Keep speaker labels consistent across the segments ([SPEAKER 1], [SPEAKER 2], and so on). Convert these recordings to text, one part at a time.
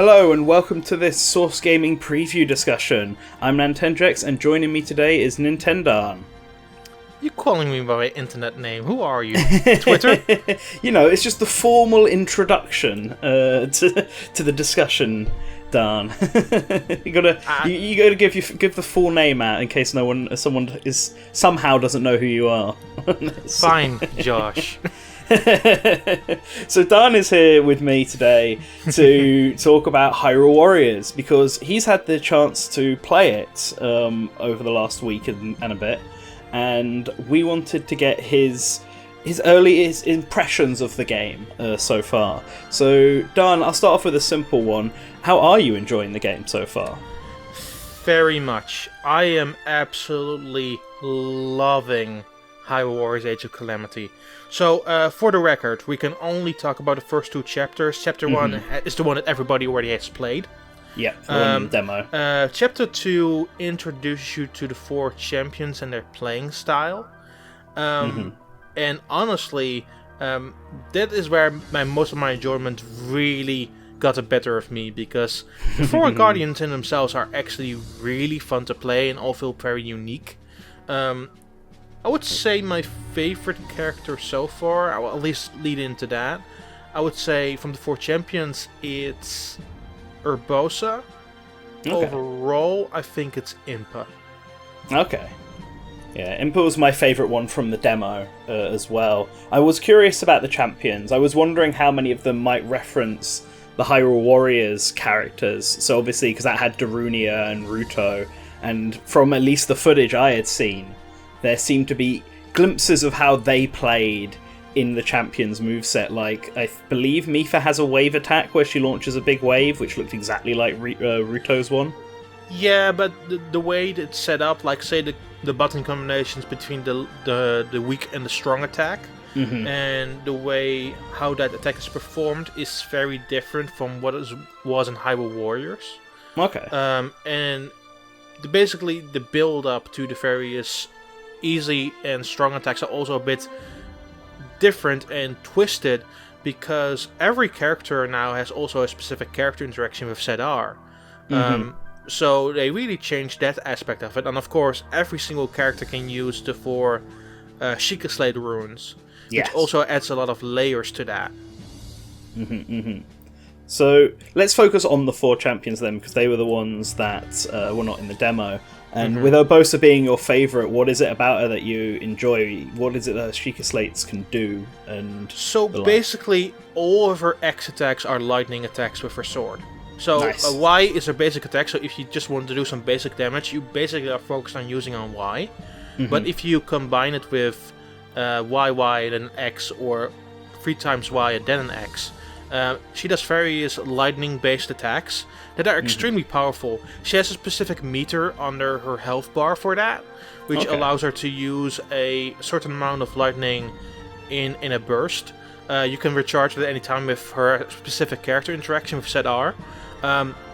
[SPEAKER 1] Hello and welcome to this Source Gaming preview discussion. I'm NintenDaan and joining me today is NintenDaan.
[SPEAKER 2] You're calling me by my internet name. Who are you? Twitter?
[SPEAKER 1] You know, it's just the formal introduction to the discussion, Dan. you gotta give the full name out in case someone somehow doesn't know who you are.
[SPEAKER 2] Fine, Josh.
[SPEAKER 1] So Dan is here with me today to talk about Hyrule Warriors because he's had the chance to play it over the last week and a bit, and we wanted to get his earliest impressions of the game so far. So Dan, I'll start off with a simple one. How are you enjoying the game so far?
[SPEAKER 2] Very much. I am absolutely loving Hyrule Warriors Age of Calamity. So, for the record, we can only talk about the first two chapters. Chapter 1 is the one that everybody already has played.
[SPEAKER 1] Yeah, the one in the demo.
[SPEAKER 2] Chapter 2 introduces you to the 4 champions and their playing style. And honestly, that is where most of my enjoyment really got the better of me, because the 4 Guardians in themselves are actually really fun to play and all feel very unique. I would say my favorite character so far, I will at least lead into that. I would say from the 4 champions, it's Urbosa. Okay. Overall, I think it's Impa.
[SPEAKER 1] Okay. Yeah, Impa was my favourite one from the demo as well. I was curious about the champions. I was wondering how many of them might reference the Hyrule Warriors characters. So obviously, because that had Darunia and Ruto, and from at least the footage I had seen, there seemed to be glimpses of how they played in the champions moveset. Like, I believe Mifas has a wave attack where she launches a big wave, which looked exactly like Ruto's one.
[SPEAKER 2] Yeah, but the way it's set up, like say the button combinations between the weak and the strong attack, and the way how that attack is performed is very different from what it was in Hyrule Warriors.
[SPEAKER 1] Okay.
[SPEAKER 2] And basically the build up to the various easy and strong attacks are also a bit different and twisted, because every character now has also a specific character interaction with ZR. So they really changed that aspect of it, and of course every single character can use the 4 Sheikah Slate runes, which also adds a lot of layers to that.
[SPEAKER 1] So let's focus on the 4 champions then, because they were the ones that were not in the demo. And with Urbosa being your favourite, what is it about her that you enjoy? What is it that Sheikah Slates can do? And
[SPEAKER 2] so basically, all of her X attacks are lightning attacks with her sword. So
[SPEAKER 1] nice.
[SPEAKER 2] Y is her basic attack, so if you just want to do some basic damage, you basically are focused on using on Y. But if you combine it with YY and an X, or 3 times Y and then an X, she does various lightning-based attacks that are extremely powerful. She has a specific meter under her health bar for that, which allows her to use a certain amount of lightning in a burst. You can recharge it at any time with her specific character interaction with ZR.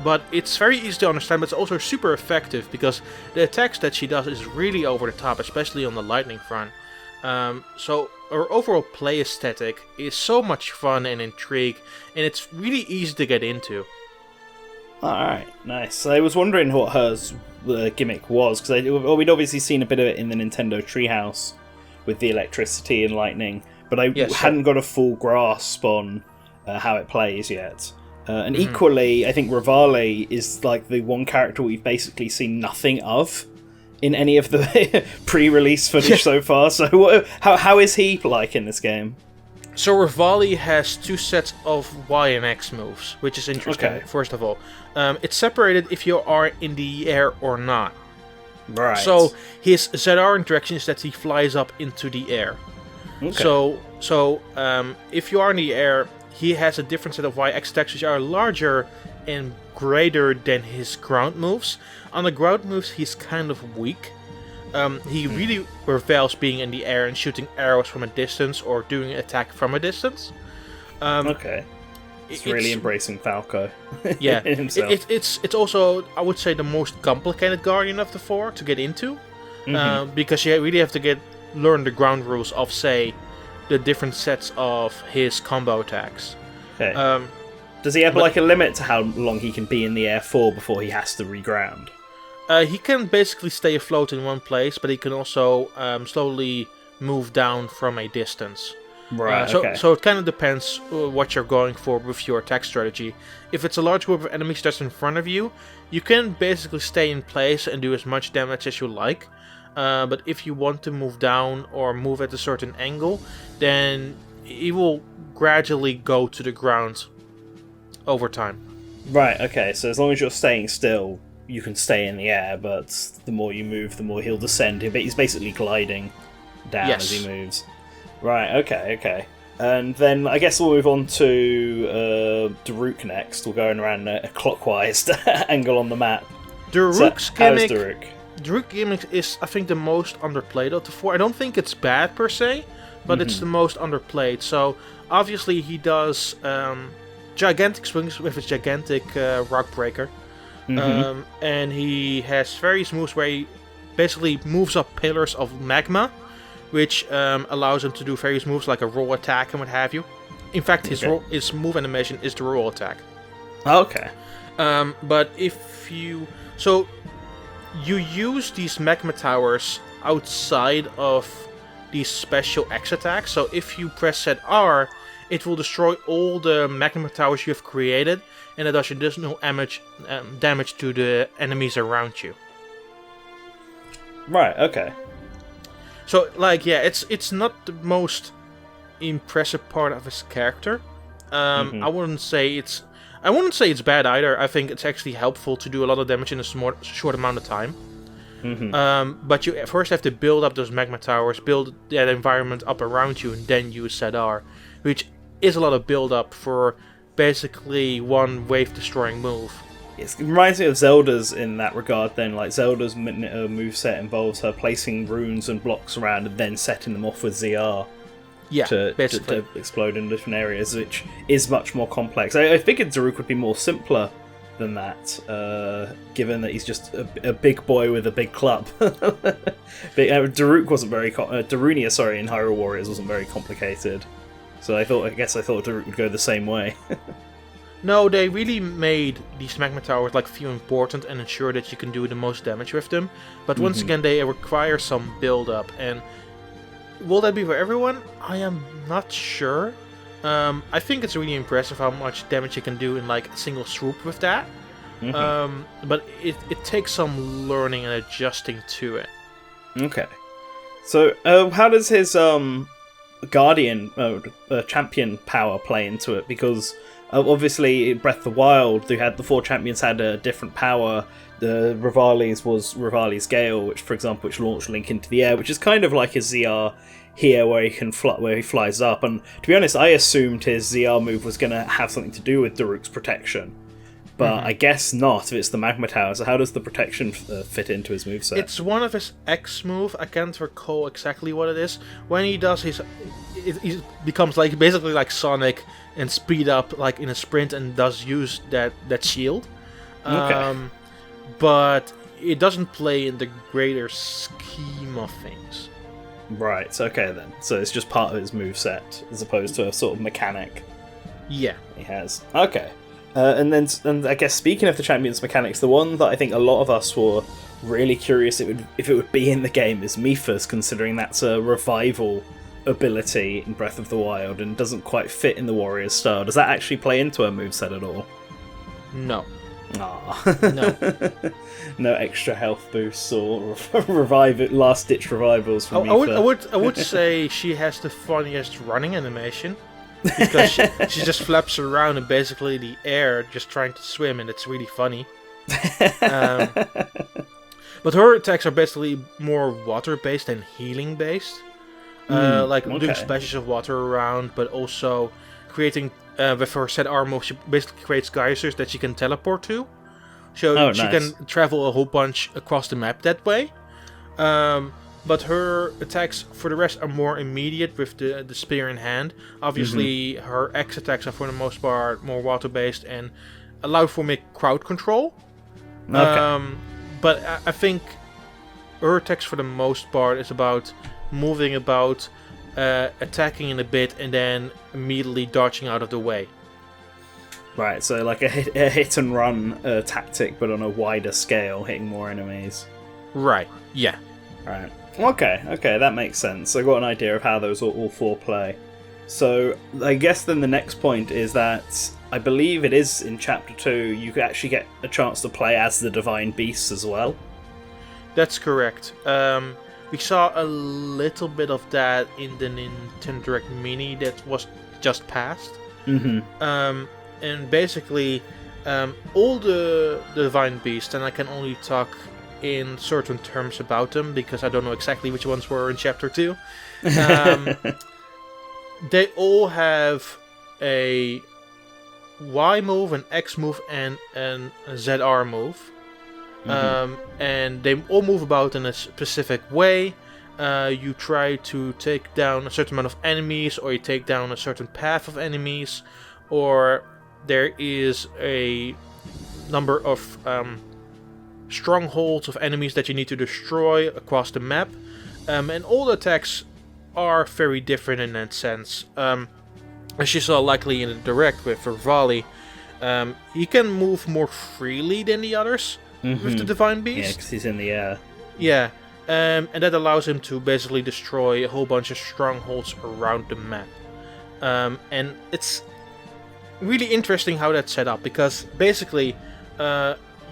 [SPEAKER 2] But it's very easy to understand, but it's also super effective, because the attacks that she does is really over the top, especially on the lightning front. So her overall play aesthetic is so much fun and intrigue, and it's really easy to get into.
[SPEAKER 1] Alright, nice. I was wondering what her gimmick was, because we'd obviously seen a bit of it in the Nintendo Treehouse with the electricity and lightning, but I hadn't got a full grasp on how it plays yet. And equally, I think Rivale is like the one character we've basically seen nothing of in any of the pre-release footage so far. So how is he like in this game?
[SPEAKER 2] So Rivale has 2 sets of Y and X moves, which is interesting, first of all. It's separated if you are in the air or not.
[SPEAKER 1] Right.
[SPEAKER 2] So his ZR interaction is that he flies up into the air. Okay. So if you are in the air, he has a different set of Y-X attacks, which are larger and greater than his ground moves. On the ground moves, he's kind of weak. He really revels being in the air and shooting arrows from a distance or doing an attack from a distance.
[SPEAKER 1] It's really embracing Falco.
[SPEAKER 2] Yeah,
[SPEAKER 1] himself.
[SPEAKER 2] It's also, I would say, the most complicated Guardian of the 4 to get into, because you really have to learn the ground rules of, say, the different sets of his combo attacks.
[SPEAKER 1] Okay. Does he have like a limit to how long he can be in the air for before he has to reground?
[SPEAKER 2] He can basically stay afloat in one place, but he can also slowly move down from a distance.
[SPEAKER 1] Right,
[SPEAKER 2] So it kind of depends what you're going for with your attack strategy. If it's a large group of enemies that's in front of you, you can basically stay in place and do as much damage as you like. But if you want to move down or move at a certain angle, then he will gradually go to the ground over time.
[SPEAKER 1] Right, okay, so as long as you're staying still, you can stay in the air, but the more you move, the more he'll descend. He's basically gliding down as he moves. Right, okay. And then I guess we'll move on to Daruk next. We're going around a clockwise angle on the map.
[SPEAKER 2] Daruk's gimmick...
[SPEAKER 1] Daruk?
[SPEAKER 2] Daruk gimmick is, I think, the most underplayed of the four. I don't think it's bad per se, but it's the most underplayed. So, obviously, he does gigantic swings with his gigantic rock breaker. And he has various moves where he basically moves up pillars of magma, which allows him to do various moves like a roll attack and what have you. In fact, his move animation is the roll attack.
[SPEAKER 1] Okay.
[SPEAKER 2] But if you... So, you use these magma towers outside of these special X attacks. So if you press set R, it will destroy all the magma towers you have created, and it does additional damage to the enemies around you.
[SPEAKER 1] Right, okay.
[SPEAKER 2] So, it's not the most impressive part of his character. I wouldn't say it's bad either. I think it's actually helpful to do a lot of damage in a short amount of time. But you first have to build up those magma towers, build that environment up around you, and then use set R, which is a lot of build up for basically one wave destroying move.
[SPEAKER 1] It reminds me of Zelda's in that regard then. Like Zelda's moveset involves her placing runes and blocks around and then setting them off with ZR.
[SPEAKER 2] Yeah,
[SPEAKER 1] to explode in different areas, which is much more complex. I figured Daruk would be more simpler than that, given that he's just a big boy with a big club. Daruk wasn't very... Darunia, in Hyrule Warriors wasn't very complicated. So I guess Daruk would go the same way.
[SPEAKER 2] No, they really made these magma towers feel important and ensure that you can do the most damage with them. But once again, they require some build-up, and will that be for everyone? I am not sure. I think it's really impressive how much damage you can do in a single swoop with that. But it takes some learning and adjusting to it. Okay.
[SPEAKER 1] So, how does his Guardian champion power play into it? Because obviously in Breath of the Wild, the four champions had a different power. The Rivali's was Rivali's Gale, which launched Link into the air, which is kind of like his ZR here, where he flies up. And to be honest, I assumed his ZR move was going to have something to do with Daruk's protection, but I guess not. If it's the magma tower, so how does the protection fit into his moveset?
[SPEAKER 2] It's one of his X move. I can't recall exactly what it is. When he does he becomes basically like Sonic and speed up in a sprint and does use that shield.
[SPEAKER 1] Okay.
[SPEAKER 2] But it doesn't play in the greater scheme of things.
[SPEAKER 1] Right, so okay then. So it's just part of his moveset, as opposed to a sort of mechanic.
[SPEAKER 2] Yeah.
[SPEAKER 1] He has. Okay. And I guess speaking of the champions' mechanics, the one that I think a lot of us were really curious if it would be in the game is Mifas, considering that's a revival ability in Breath of the Wild and doesn't quite fit in the warrior's style. Does that actually play into her moveset at all?
[SPEAKER 2] No.
[SPEAKER 1] No. No extra health boosts or last-ditch revivals from Mifa.
[SPEAKER 2] I would say she has the funniest running animation, because she just flaps around in basically the air just trying to swim, and it's really funny. But her attacks are basically more water-based than healing-based. Doing splashes of water around, but also creating... with her set R move, she basically creates geysers that she can teleport to. So she can travel a whole bunch across the map that way. But her attacks, for the rest, are more immediate with the spear in hand. Obviously, her X attacks are, for the most part, more water-based and allow for more crowd control. Okay. But I think her attacks, for the most part, is about moving about, attacking in a bit, and then immediately dodging out of the way.
[SPEAKER 1] Right, so like a hit and run tactic, but on a wider scale, hitting more enemies.
[SPEAKER 2] Right, yeah.
[SPEAKER 1] Right. Okay, that makes sense. I got an idea of how those all four play. So I guess then the next point is that I believe it is in Chapter 2, you could actually get a chance to play as the Divine Beasts as well.
[SPEAKER 2] That's correct. We saw a little bit of that in the Nintendo Direct Mini that was just passed.
[SPEAKER 1] Mm-hmm.
[SPEAKER 2] And basically, all the Divine Beasts, and I can only talk in certain terms about them because I don't know exactly which ones were in Chapter 2. They all have a Y move, an X move, and a ZR move. And they all move about in a specific way. You try to take down a certain amount of enemies, or you take down a certain path of enemies, or there is a number of strongholds of enemies that you need to destroy across the map. And all the attacks are very different in that sense. As you saw likely in the Direct with Rivali, he can move more freely than the others with the Divine Beast.
[SPEAKER 1] Yeah, because he's in the air.
[SPEAKER 2] Yeah, and that allows him to basically destroy a whole bunch of strongholds around the map. And it's really interesting how that's set up, because basically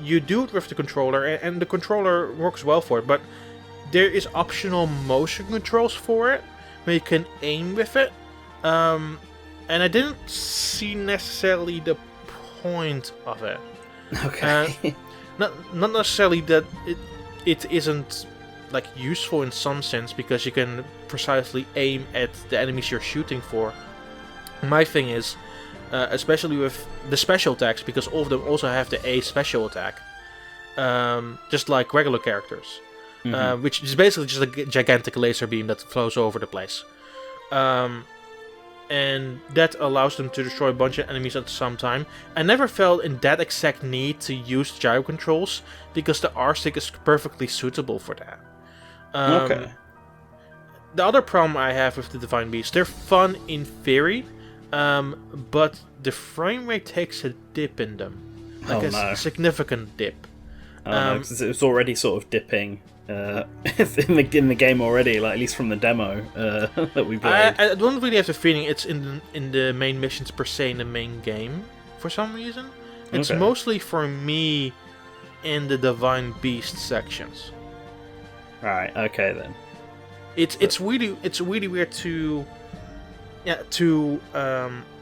[SPEAKER 2] you do it with the controller, and the controller works well for it, but there is optional motion controls for it, where you can aim with it. And I didn't see necessarily the point of it.
[SPEAKER 1] Okay.
[SPEAKER 2] Not necessarily that it isn't like useful in some sense, because you can precisely aim at the enemies you're shooting for. My thing is, especially with the special attacks, because all of them also have the A special attack, just like regular characters, which is basically just a gigantic laser beam that flows over the place. And that allows them to destroy a bunch of enemies at the same time. I never felt in that exact need to use gyro controls, because the R-stick is perfectly suitable for that.
[SPEAKER 1] Okay.
[SPEAKER 2] The other problem I have with the Divine Beasts, they're fun in theory, but the frame rate takes a dip in them. Like a significant dip.
[SPEAKER 1] Oh no, 'cause it was already sort of dipping in the game already, like at least from the demo that we played.
[SPEAKER 2] I don't really have the feeling it's in the main missions per se in the main game for some reason. It's mostly for me in the Divine Beast sections.
[SPEAKER 1] Right. Okay then.
[SPEAKER 2] It's really weird to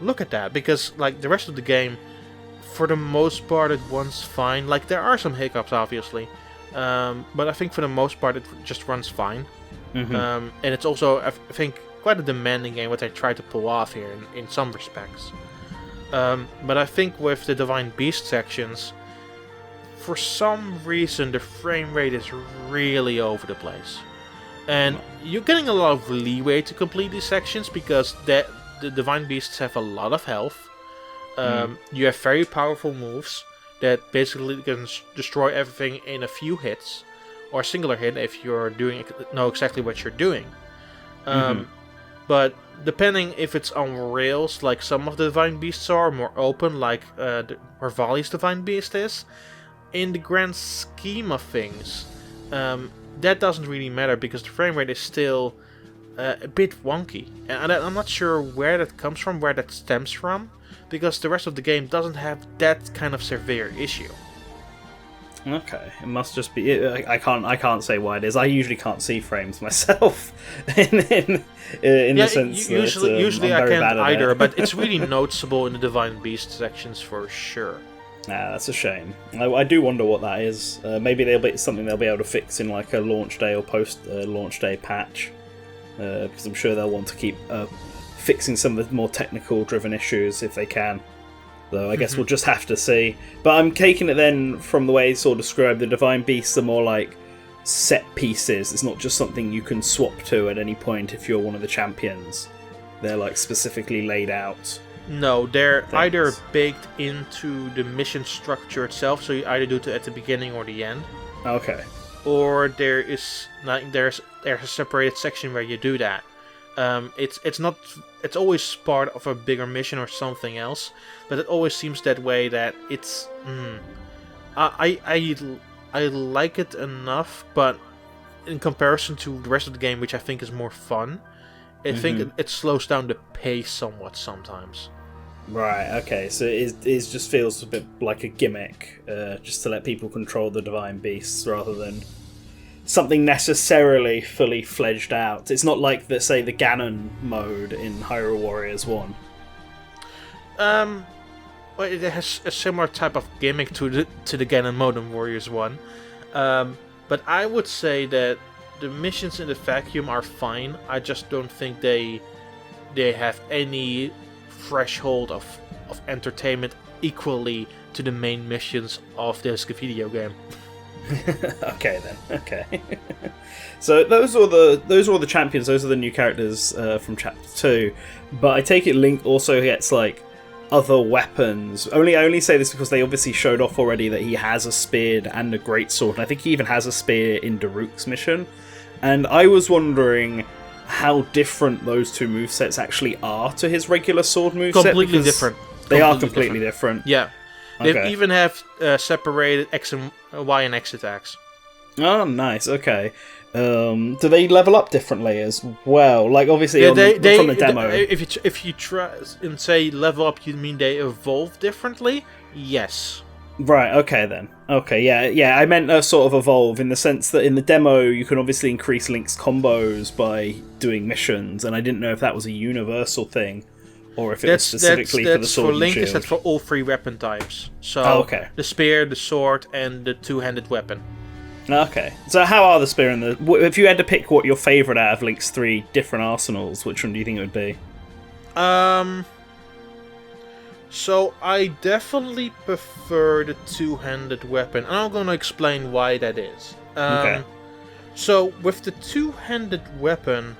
[SPEAKER 2] look at that, because like the rest of the game, for the most part, it runs fine. Like there are some hiccups, obviously. But I think for the most part it just runs fine. And it's also, I think, quite a demanding game, what they try to pull off here in some respects. But I think with the Divine Beast sections, for some reason the frame rate is really over the place. And you're getting a lot of leeway to complete these sections, because the Divine Beasts have a lot of health. You have very powerful moves that basically can destroy everything in a few hits, or a singular hit if you're know exactly what you're doing. But depending if it's on rails, like some of the Divine Beasts are more open, like Rivali's Divine Beast is, in the grand scheme of things, that doesn't really matter, because the frame rate is still a bit wonky. And I'm not sure where that comes from, where that stems from, because the rest of the game doesn't have that kind of severe issue.
[SPEAKER 1] Okay, it must just be. I can't say why it is. I usually can't see frames myself. in the sense
[SPEAKER 2] usually
[SPEAKER 1] that,
[SPEAKER 2] I can't either, but it's really noticeable in the Divine Beast sections for sure.
[SPEAKER 1] That's a shame. I do wonder what that is. Maybe something they'll be able to fix in like a launch day or post launch day patch, because I'm sure they'll want to keep fixing some of the more technical driven issues if they can. Though I guess we'll just have to see. But I'm taking it then from the way it's sort of described, the Divine Beasts are more like set pieces. It's not just something you can swap to at any point if you're one of the champions. They're like specifically laid out.
[SPEAKER 2] No, they're either baked into the mission structure itself, so you either do it at the beginning or the end.
[SPEAKER 1] Okay.
[SPEAKER 2] Or there's a separated section where you do that. It's not. It's always part of a bigger mission or something else, but it always seems that way. That it's. I like it enough, but in comparison to the rest of the game, which I think is more fun, I think it slows down the pace somewhat sometimes.
[SPEAKER 1] Right, okay, so it just feels a bit like a gimmick, just to let people control the divine beasts rather than something necessarily fully fledged out. It's not like, the Ganon mode in Hyrule Warriors 1.
[SPEAKER 2] Well, it has a similar type of gimmick to the Ganon mode in Warriors 1. But I would say that the missions in the vacuum are fine. I just don't think they have any threshold of entertainment equally to the main missions of this video game.
[SPEAKER 1] Okay then. Okay. So those are the champions. Those are the new characters from Chapter 2. But I take it Link also gets like other weapons. I only say this because they obviously showed off already that he has a spear and a greatsword. And I think he even has a spear in Daruk's mission. And I was wondering how different those two movesets actually are to his regular sword moveset.
[SPEAKER 2] Completely different.
[SPEAKER 1] They are completely different.
[SPEAKER 2] Yeah.
[SPEAKER 1] Okay.
[SPEAKER 2] They even have separated X and Y and X attacks.
[SPEAKER 1] Oh, nice. Okay. Do they level up differently as well? Like, obviously, from the demo.
[SPEAKER 2] If you try and say level up, you mean they evolve differently? Yes.
[SPEAKER 1] Right, okay then. Okay, yeah, I meant sort of evolve in the sense that in the demo you can obviously increase Link's combos by doing missions, and I didn't know if that was a universal thing, or if it was specifically for the sword and
[SPEAKER 2] Link,
[SPEAKER 1] shield.
[SPEAKER 2] is that for all three weapon types. So,
[SPEAKER 1] okay.
[SPEAKER 2] The spear, the sword, and the two-handed weapon.
[SPEAKER 1] Okay, so how are the spear and the... If you had to pick what your favourite out of Link's three different arsenals, which one do you think it would be?
[SPEAKER 2] So I definitely prefer the two-handed weapon, and I'm going to explain why that is.
[SPEAKER 1] Okay.
[SPEAKER 2] So with the two-handed weapon,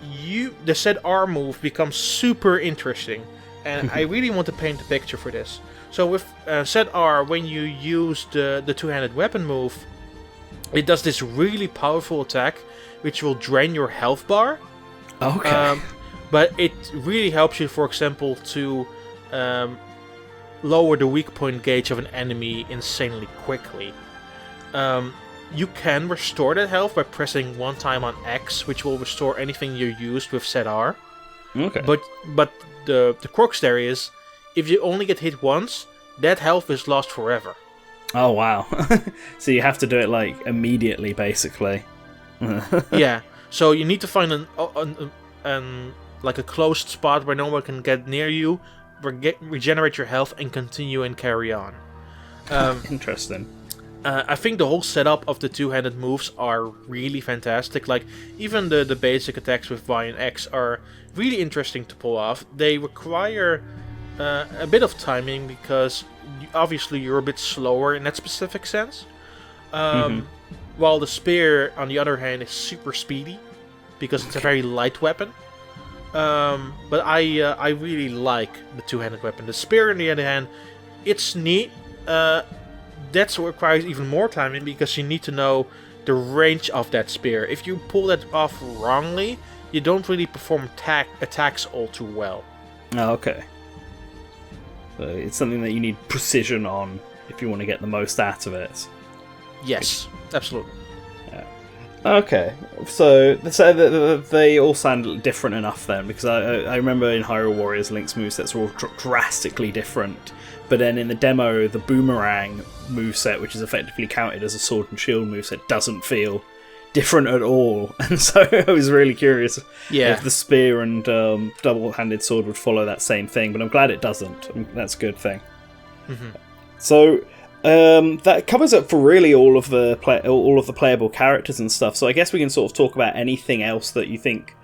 [SPEAKER 2] the ZR move becomes super interesting, and I really want to paint a picture for this. So with ZR, when you use the two-handed weapon move, it does this really powerful attack, which will drain your health bar.
[SPEAKER 1] Okay.
[SPEAKER 2] But it really helps you, for example, to lower the weak point gauge of an enemy insanely quickly. You can restore that health by pressing one time on X, which will restore anything you used with ZR.
[SPEAKER 1] Okay.
[SPEAKER 2] But the crux there is, if you only get hit once, that health is lost forever.
[SPEAKER 1] Oh wow. So you have to do it like immediately, basically.
[SPEAKER 2] Yeah. So you need to find like a closed spot where no one can get near you, regenerate your health, and continue and carry on.
[SPEAKER 1] Interesting.
[SPEAKER 2] I think the whole setup of the two-handed moves are really fantastic. Like, even the basic attacks with Y and X are really interesting to pull off. They require a bit of timing because obviously you're a bit slower in that specific sense. While the spear, on the other hand, is super speedy because it's a very light weapon. But I really like the two-handed weapon. The spear, on the other hand, it's neat. That's what requires even more timing because you need to know the range of that spear. If you pull that off wrongly, you don't really perform attacks all too well.
[SPEAKER 1] Oh, okay. So it's something that you need precision on if you want to get the most out of it.
[SPEAKER 2] Yes, absolutely.
[SPEAKER 1] Okay, so they all sound different enough then, because I remember in Hyrule Warriors Link's movesets were all drastically different, but then in the demo the boomerang moveset, which is effectively counted as a sword and shield moveset, doesn't feel different at all, and so I was really curious if the spear and double-handed sword would follow that same thing, but I'm glad it doesn't. That's a good thing. So that covers up for really all of the playable characters and stuff. So I guess we can sort of talk about anything else that you think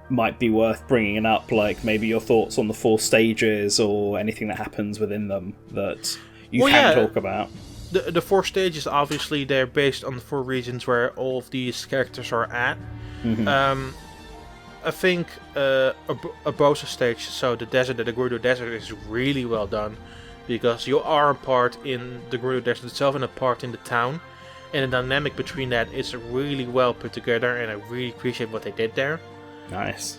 [SPEAKER 1] might be worth bringing up, like maybe your thoughts on the 4 stages or anything that happens within them that you can talk about.
[SPEAKER 2] The 4 stages, obviously, they're based on the 4 regions where all of these characters are at. I think a Bosa stage, so the desert, the Gerudo Desert, is really well done. Because you are a part in the Gerudo Desert itself and a part in the town. And the dynamic between that is really well put together, and I really appreciate what they did there.
[SPEAKER 1] Nice.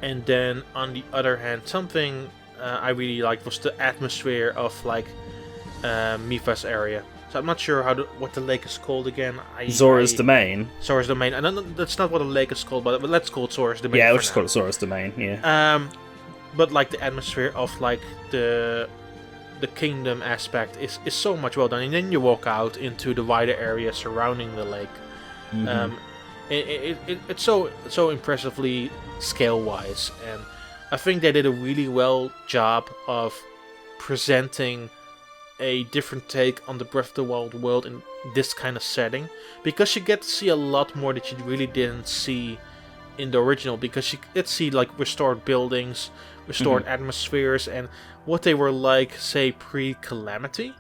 [SPEAKER 2] And then on the other hand, something I really liked was the atmosphere of like Mifas area. So I'm not sure what the lake is called again.
[SPEAKER 1] Zora's Domain.
[SPEAKER 2] Zora's Domain. And that's not what a lake is called, but let's call it Zora's Domain.
[SPEAKER 1] Yeah, we'll just call it Zora's Domain. Yeah.
[SPEAKER 2] But like the atmosphere of like the kingdom aspect is so much well done. And then you walk out into the wider area surrounding the lake.
[SPEAKER 1] Mm-hmm.
[SPEAKER 2] It's so impressively scale-wise, and I think they did a really well job of presenting a different take on the Breath of the Wild world in this kind of setting, because you get to see a lot more that you really didn't see in the original, because you get to see like restored buildings, restored atmospheres, and what they were like, say, pre-Calamity.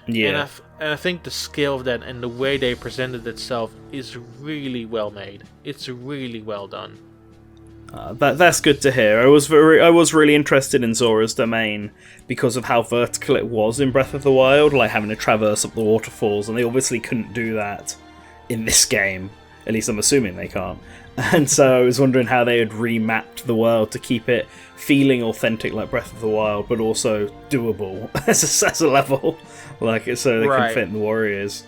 [SPEAKER 1] Yeah.
[SPEAKER 2] And I think the scale of that and the way they presented itself is really well made. It's really well done.
[SPEAKER 1] That's good to hear. I was really interested in Zora's Domain because of how vertical it was in Breath of the Wild, like having to traverse up the waterfalls, and they obviously couldn't do that in this game. At least I'm assuming they can't. And so I was wondering how they had remapped the world to keep it feeling authentic like Breath of the Wild, but also doable as a level, like so they can fit in the warriors.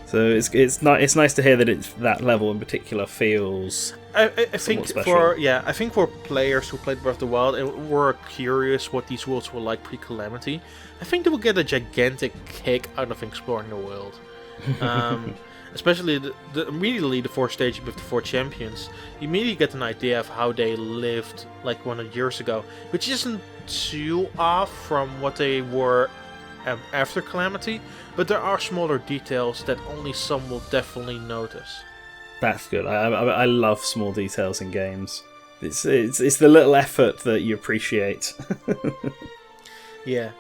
[SPEAKER 1] So it's nice to hear that it's that level in particular feels.
[SPEAKER 2] I think
[SPEAKER 1] special.
[SPEAKER 2] I think for players who played Breath of the Wild and were curious what these worlds were like pre-Calamity, I think they will get a gigantic kick out of exploring the world. Especially immediately the 4 stages with the 4 champions, you immediately get an idea of how they lived like 100 years ago, which isn't too off from what they were after Calamity, but there are smaller details that only some will definitely notice.
[SPEAKER 1] That's good. I love small details in games. It's the little effort that you appreciate.
[SPEAKER 2] Yeah.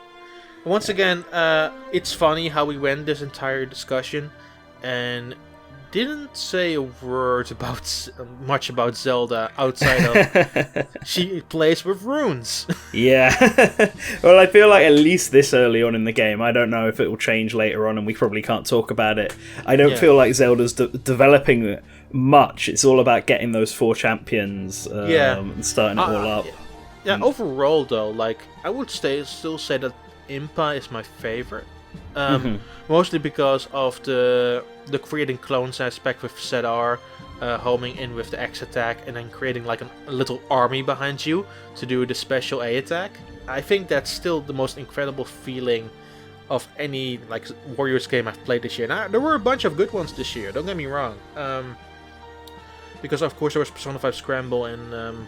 [SPEAKER 2] Once again, it's funny how we went this entire discussion and didn't say a word about much about Zelda outside of she plays with runes. Yeah.
[SPEAKER 1] Well, I feel like at least this early on in the game, I don't know if it will change later on, and we probably can't talk about it. I don't feel like Zelda's developing much. It's all about getting those 4 champions and starting it all up.
[SPEAKER 2] Yeah, overall though, like I would still say that Impa is my favorite. Mostly because of the creating clones aspect with Cedar, homing in with the X attack, and then creating like a little army behind you to do the special A attack. I think that's still the most incredible feeling of any like Warriors game I've played this year. Now there were a bunch of good ones this year, don't get me wrong. Because of course there was Persona 5 Scramble and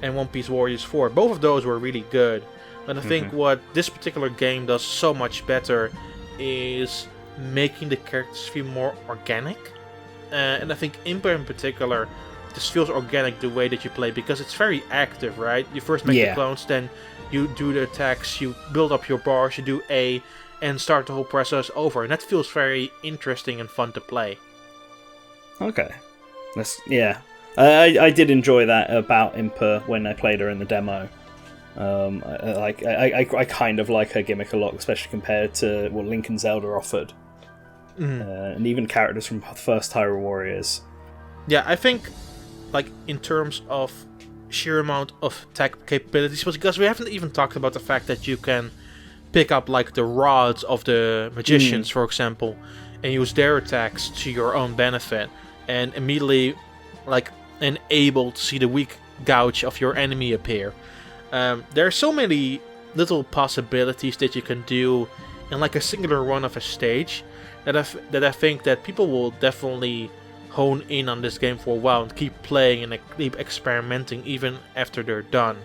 [SPEAKER 2] One Piece Warriors 4. Both of those were really good. But I think what this particular game does so much better is making the characters feel more organic. And I think Impa in particular just feels organic the way that you play, because it's very active, right? You first make the clones, then you do the attacks, you build up your bars, you do A, and start the whole process over. And that feels very interesting and fun to play.
[SPEAKER 1] Okay. I did enjoy that about Impa when I played her in the demo. I kind of like her gimmick a lot, especially compared to what Link and Zelda offered, and even characters from the first Hyrule Warriors.
[SPEAKER 2] Yeah, I think, like in terms of sheer amount of tech capabilities, because we haven't even talked about the fact that you can pick up like the rods of the magicians, for example, and use their attacks to your own benefit, and immediately like enable to see the weak gouge of your enemy appear. There are so many little possibilities that you can do in like a singular run of a stage that I think that people will definitely hone in on this game for a while and keep playing and keep experimenting even after they're done.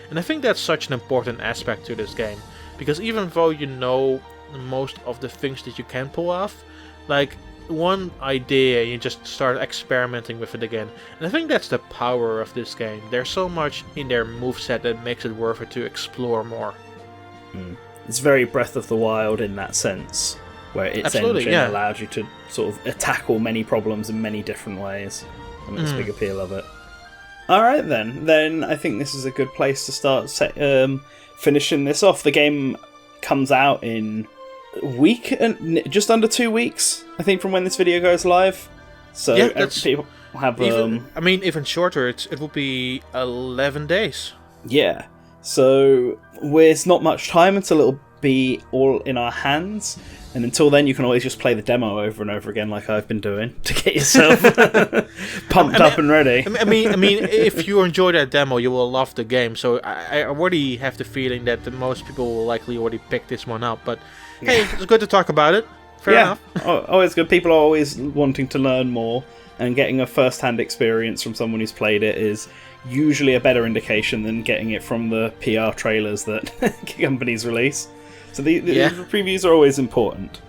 [SPEAKER 2] And I think that's such an important aspect to this game, because even though you know most of the things that you can pull off, like one idea, you just start experimenting with it again. And I think that's the power of this game. There's so much in their moveset that makes it worth it to explore more.
[SPEAKER 1] It's very Breath of the Wild in that sense, where its engine allows you to sort of tackle many problems in many different ways, and that's a big appeal of it. Alright then I think this is a good place to start finishing this off. The game comes out in week and just under 2 weeks, I think, from when this video goes live. So have
[SPEAKER 2] even shorter. It will be 11 days.
[SPEAKER 1] Yeah. So there's not much time until it'll be all in our hands, and until then you can always just play the demo over and over again like I've been doing to get yourself pumped up and ready.
[SPEAKER 2] I mean, if you enjoy that demo, you will love the game. So I already have the feeling that most people will likely already pick this one up. But hey, it's good to talk about it. Fair enough.
[SPEAKER 1] Always good. People are always wanting to learn more, and getting a first-hand experience from someone who's played it is usually a better indication than getting it from the PR trailers that companies release. So the previews are always important.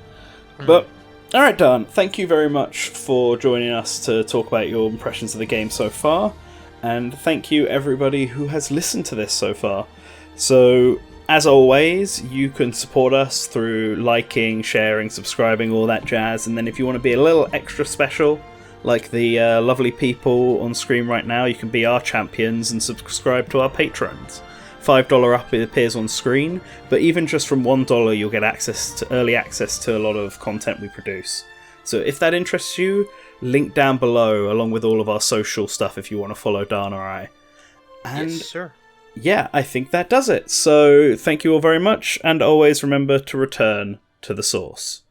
[SPEAKER 1] But, alright, Dan, thank you very much for joining us to talk about your impressions of the game so far. And thank you, everybody who has listened to this so far. So, as always, you can support us through liking, sharing, subscribing, all that jazz. And then if you want to be a little extra special, like the lovely people on screen right now, you can be our champions and subscribe to our patrons. $5 up, it appears on screen, but even just from $1 you'll get early access to a lot of content we produce. So if that interests you, link down below along with all of our social stuff if you want to follow Dan or I. And
[SPEAKER 2] yes, sir.
[SPEAKER 1] Yeah, I think that does it. So thank you all very much, and always remember to return to the source.